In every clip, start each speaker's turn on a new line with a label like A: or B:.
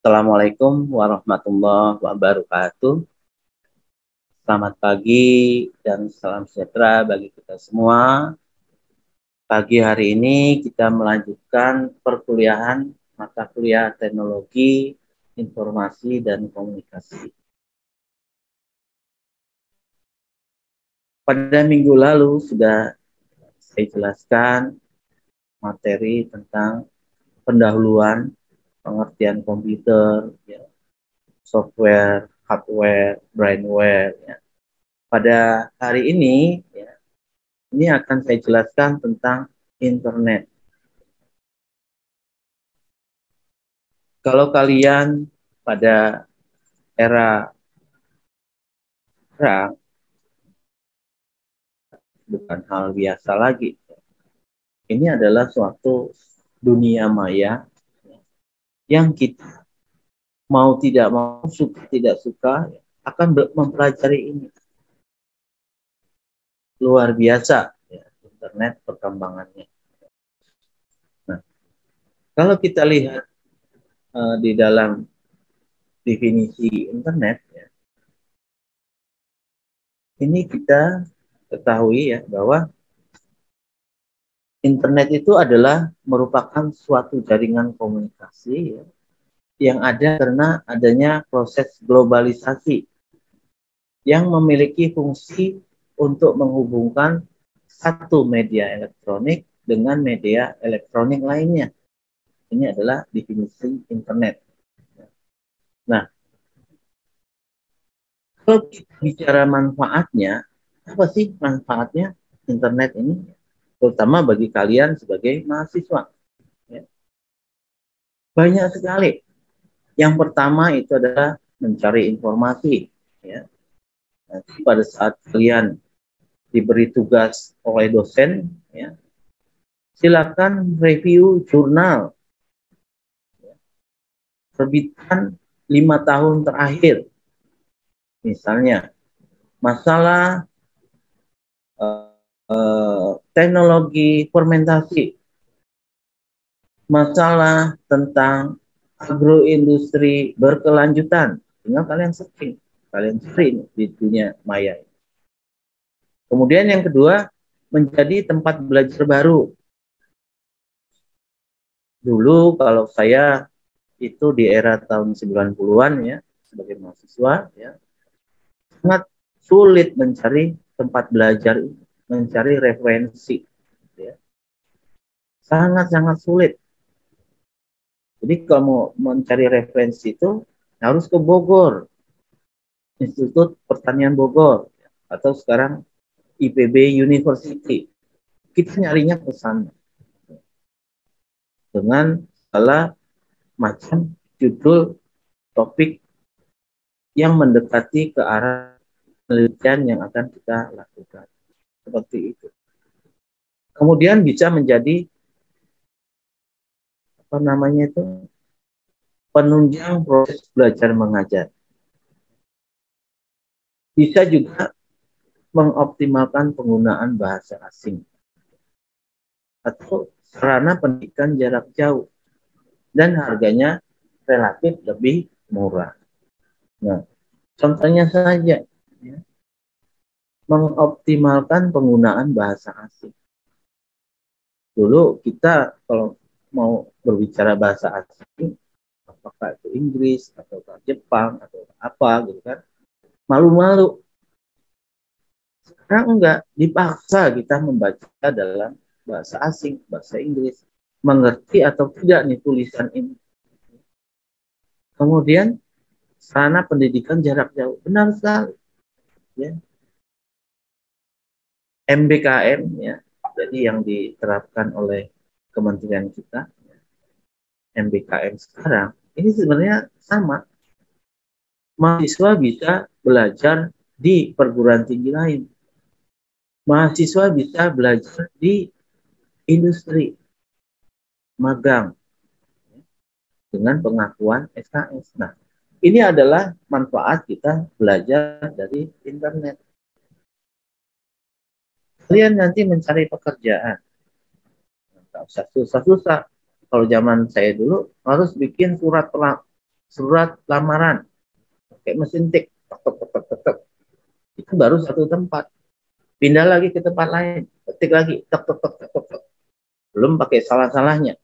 A: Assalamualaikum warahmatullahi wabarakatuh. Selamat pagi dan salam sejahtera bagi kita semua. Pagi hari ini kita melanjutkan perkuliahan mata kuliah teknologi, informasi, dan komunikasi. Pada minggu lalu sudah saya jelaskan materi tentang pendahuluan pengertian komputer, ya, software, hardware, brainware. Ya. Pada hari ini, ya, ini akan saya jelaskan tentang internet. Kalau kalian pada era sekarang, bukan hal biasa lagi. Ini adalah suatu dunia maya yang kita mau tidak mau, suka tidak suka, akan mempelajari ini. Luar biasa ya, internet perkembangannya. Nah, kalau kita lihat di dalam definisi internet, ya, ini kita ketahui ya bahwa internet itu adalah merupakan suatu jaringan komunikasi, ya, yang ada karena adanya proses globalisasi yang memiliki fungsi untuk menghubungkan satu media elektronik dengan media elektronik lainnya. Ini adalah definisi internet. Nah, kalau kita bicara manfaatnya, apa sih manfaatnya internet ini? Terutama bagi kalian sebagai mahasiswa. Ya. Banyak sekali. Yang pertama itu adalah mencari informasi. Ya. Nanti pada saat kalian diberi tugas oleh dosen, ya, silakan review jurnal terbitan 5 tahun terakhir. Misalnya, masalah teknologi fermentasi, masalah tentang agroindustri berkelanjutan. Tinggal kalian searching, kalian cari di dunia maya. Kemudian yang kedua, menjadi tempat belajar baru. Dulu kalau saya itu di era tahun 90-an ya, sebagai mahasiswa ya, sangat sulit mencari tempat belajar, mencari referensi. Ya. Sangat-sangat sulit. Jadi kalau mau mencari referensi itu harus ke Bogor, Institut Pertanian Bogor, atau sekarang IPB University. Kita nyarinya ke sana. Dengan segala macam judul topik yang mendekati ke arah penelitian yang akan kita lakukan. Seperti itu. Kemudian bisa menjadi apa namanya itu penunjang proses belajar mengajar. Bisa juga mengoptimalkan penggunaan bahasa asing atau sarana pendidikan jarak jauh dan harganya relatif lebih murah. Nah, contohnya saja ya, mengoptimalkan penggunaan bahasa asing. Dulu kita kalau mau berbicara bahasa asing, apakah itu Inggris atau Jepang atau apa gitu kan, malu-malu. Sekarang enggak, dipaksa kita membaca dalam bahasa asing, bahasa Inggris, mengerti atau tidak nih tulisan ini. Kemudian sarana pendidikan jarak jauh, benar sekali. Ya. MBKM ya, jadi yang diterapkan oleh kementerian kita, MBKM sekarang, ini sebenarnya sama. Mahasiswa bisa belajar di perguruan tinggi lain. Mahasiswa bisa belajar di industri, magang, dengan pengakuan SKS. Nah, ini adalah manfaat kita belajar dari internet. Kalian nanti mencari pekerjaan, nggak usah susah-susah, Kalau zaman saya dulu harus bikin surat lamaran pakai mesin tik, tek, tek, tek, tek, tek. Itu baru satu tempat. Pindah lagi ke tempat lain, ketik lagi, tek, tek, tek, tek, tek. Belum pakai salah-salahnya.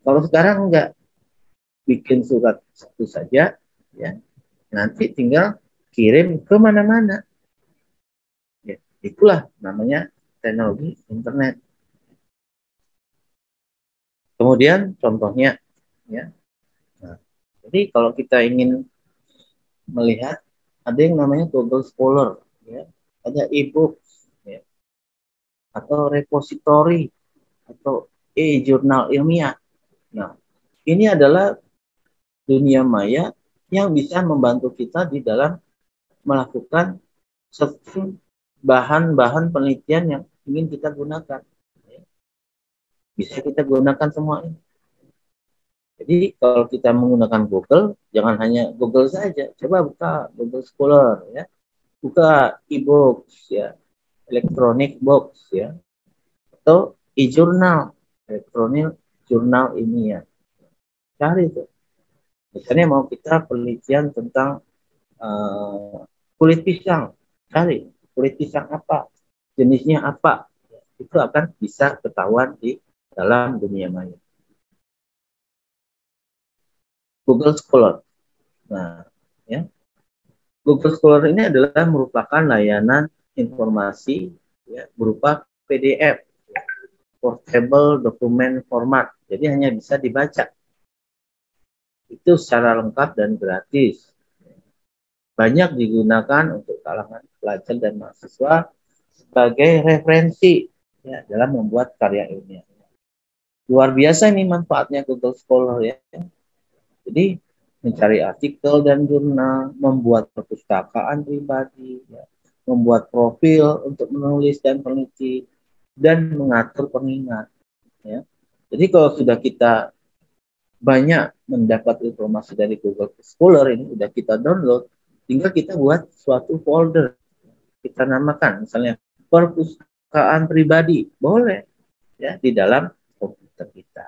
A: Kalau sekarang enggak, bikin surat satu saja, ya, nanti tinggal kirim ke mana-mana. Ya, itulah namanya teknologi internet. Kemudian contohnya, ya. Nah, jadi kalau kita ingin melihat, ada yang namanya Google Scholar, ya, ada e-book, ya, atau repository, atau e-jurnal ilmiah. Nah, ini adalah dunia maya yang bisa membantu kita di dalam melakukan searching bahan-bahan penelitian yang ingin kita gunakan. Bisa kita gunakan semua ini. Jadi kalau kita menggunakan Google, jangan hanya Google saja. Coba buka Google Scholar, ya, buka e-books, ya, electronic books, ya, atau e-jurnal, elektronik jurnal ini, ya. Cari itu. Misalnya mau kita penelitian tentang kulit pisang, cari kulit pisang apa, jenisnya apa, itu akan bisa ketahuan di dalam dunia maya. Google Scholar. Nah, ya, Google Scholar ini adalah merupakan layanan informasi, ya, berupa PDF, Portable Document Format. Jadi hanya bisa dibaca. Itu secara lengkap dan gratis. Banyak digunakan untuk kalangan pelajar dan mahasiswa sebagai referensi, ya, dalam membuat karya ilmiah. Luar biasa ini manfaatnya Google Scholar, ya. Jadi mencari artikel dan jurnal, membuat perpustakaan pribadi, ya, membuat profil untuk menulis dan peneliti, dan mengatur pengingat. Ya. Jadi kalau sudah kita banyak mendapat informasi dari Google Scholar ini, sudah kita download, tinggal kita buat suatu folder. Kita namakan misalnya perpustakaan pribadi, boleh, ya, di dalam komputer kita.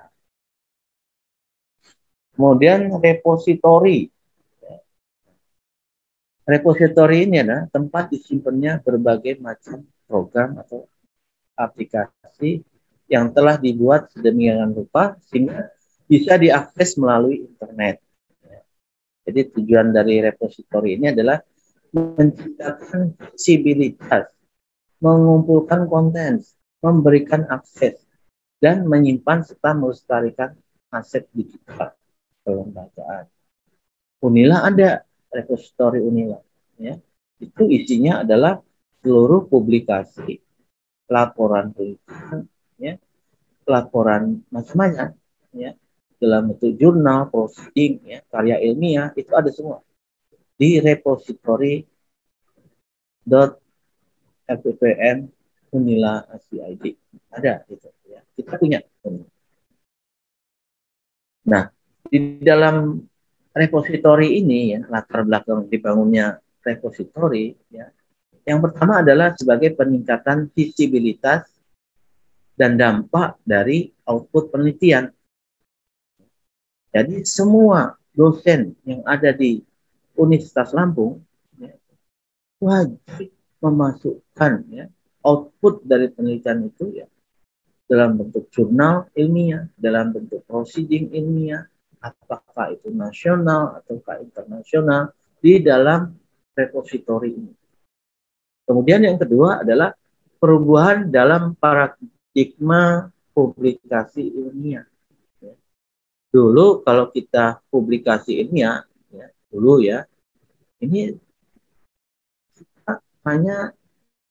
A: Kemudian repository. Repository ini adalah tempat disimpannya berbagai macam program atau aplikasi yang telah dibuat sedemikian rupa sehingga bisa diakses melalui internet. Jadi tujuan dari repository ini adalah menciptakan visibilitas, mengumpulkan konten, memberikan akses, dan menyimpan serta melestarikan aset digital kelembagaan. Unila ada repository Unila, ya. Itu isinya adalah seluruh publikasi, laporan penelitian, ya, laporan macam-macam, ya, dalam bentuk jurnal, proceeding, ya, karya ilmiah, itu ada semua di repository.fppn Unila CID. Ada itu, ya. Kita punya. Nah, di dalam repository ini, ya, latar belakang dibangunnya repository, ya, yang pertama adalah sebagai peningkatan visibilitas dan dampak dari output penelitian. Jadi semua dosen yang ada di Universitas Lampung, ya, wajib memasukkan, ya, output dari penelitian itu, ya, dalam bentuk jurnal ilmiah, dalam bentuk proceeding ilmiah, apakah itu nasional ataukah internasional, di dalam repository ini. Kemudian yang kedua adalah perubahan dalam paradigma publikasi ilmiah. Dulu kalau kita publikasi ilmiah, ya, dulu, ya, ini hanya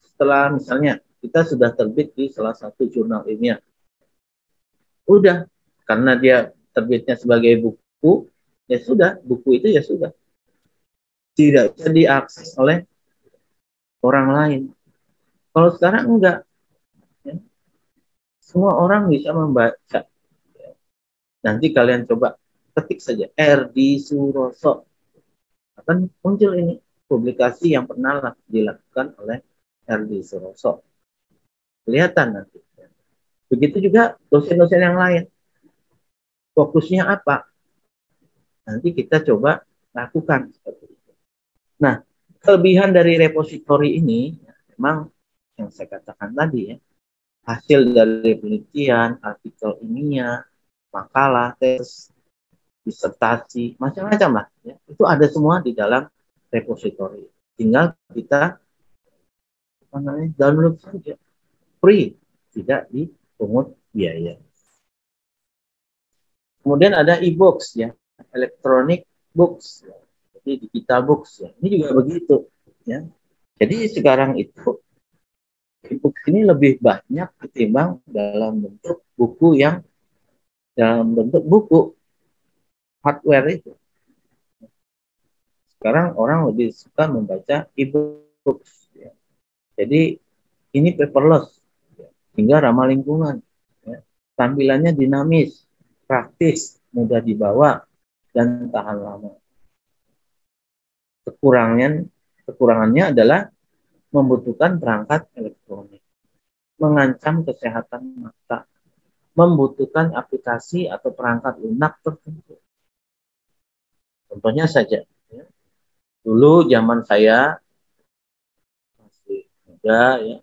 A: setelah misalnya kita sudah terbit di salah satu jurnal ilmiah. Udah, karena dia terbitnya sebagai buku, ya sudah, buku itu ya sudah. Tidak bisa diakses oleh orang lain. Kalau sekarang enggak. Ya. Semua orang bisa membaca. Ya. Nanti kalian coba ketik saja R.D. Suroso. Akan muncul ini publikasi yang pernah dilakukan oleh R.D. Suroso. Kelihatan nanti. Begitu juga dosen-dosen yang lain. fokusnya apa? Nanti kita coba lakukan seperti itu. Nah, kelebihan dari repositori ini memang yang saya katakan tadi ya, hasil dari penelitian, artikel ilmiah, makalah, tes, disertasi, macam-macam lah. Ya. Itu ada semua di dalam repositori. Tinggal kita download saja, free, tidak dipungut biaya. Kemudian ada e-books ya, electronic books, ya. Jadi digital books ya. Ini juga begitu ya. Jadi sekarang itu e-books ini lebih banyak ketimbang dalam bentuk buku yang dalam bentuk buku hardware itu. Sekarang orang lebih suka membaca e-books. Ya. Jadi ini paperless, ya, sehingga ramah lingkungan. Ya. Tampilannya dinamis, praktis, mudah dibawa, dan tahan lama. Kekurangannya adalah membutuhkan perangkat elektronik, mengancam kesehatan mata, membutuhkan aplikasi atau perangkat lunak tertentu. Contohnya saja, ya. Dulu zaman saya masih muda, ya,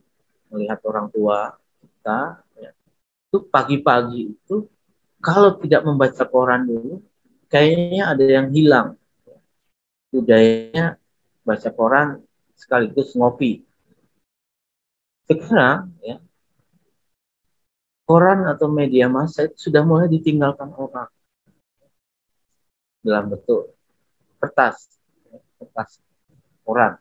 A: melihat orang tua kita, ya, itu pagi-pagi itu kalau tidak membaca koran dulu, kayaknya ada yang hilang. Budayanya baca koran sekaligus ngopi. Sekarang, ya, koran atau media massa itu sudah mulai ditinggalkan orang dalam bentuk kertas, kertas koran.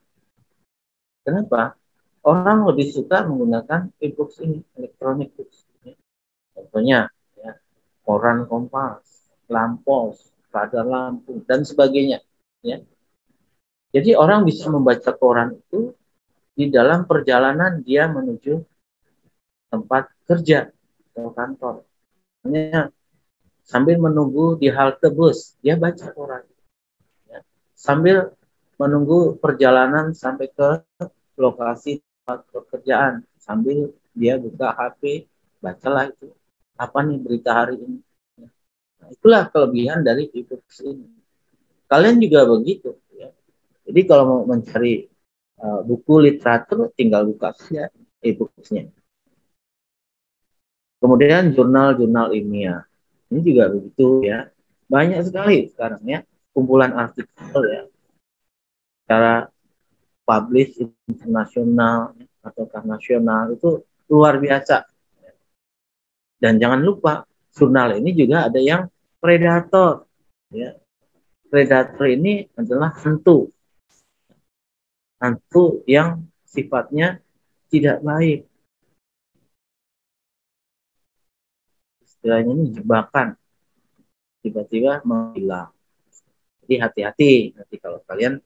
A: Kenapa? Orang lebih suka menggunakan e-books ini, electronic books. Contohnya, ya, koran Kompas, Lampos, Radar Lampung, dan sebagainya. Ya. Jadi orang bisa membaca koran itu di dalam perjalanan dia menuju tempat kerja atau kantor. Hanya sambil menunggu di halte bus, dia baca koran. Ya. Sambil menunggu perjalanan sampai ke lokasi tempat pekerjaan, sambil dia buka HP, bacalah itu. Apa nih berita hari ini? Nah, itulah kelebihan dari e-books ini. Kalian juga begitu. Ya. Jadi kalau mau mencari buku literatur, tinggal buka saja e-booksnya. Kemudian jurnal-jurnal ilmiah. Ini juga begitu ya. Banyak sekali sekarang ya kumpulan artikel ya. Secara publish internasional ataukah nasional itu luar biasa. Dan jangan lupa jurnal ini juga ada yang predator. Ya. Predator ini adalah hantu. Hantu yang sifatnya tidak baik. Istilahnya ini jebakan. Tiba-tiba menghilang. Jadi hati-hati nanti kalau kalian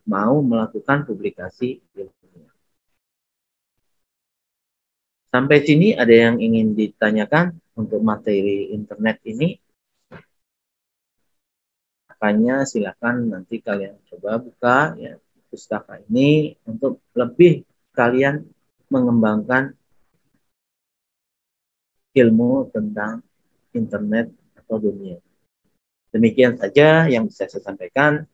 A: mau melakukan publikasi ilmiah. Sampai sini ada yang ingin ditanyakan untuk materi internet ini? Makanya silakan nanti kalian coba buka ya pustaka ini untuk lebih kalian mengembangkan ilmu tentang internet atau dunia. Demikian saja yang bisa saya sampaikan.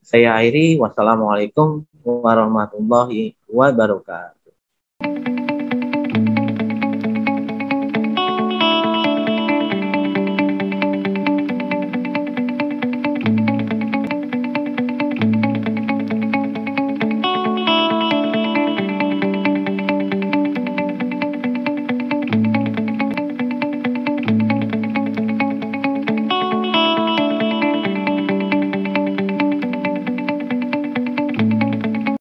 A: Saya akhiri. Wassalamualaikum warahmatullahi wabarakatuh.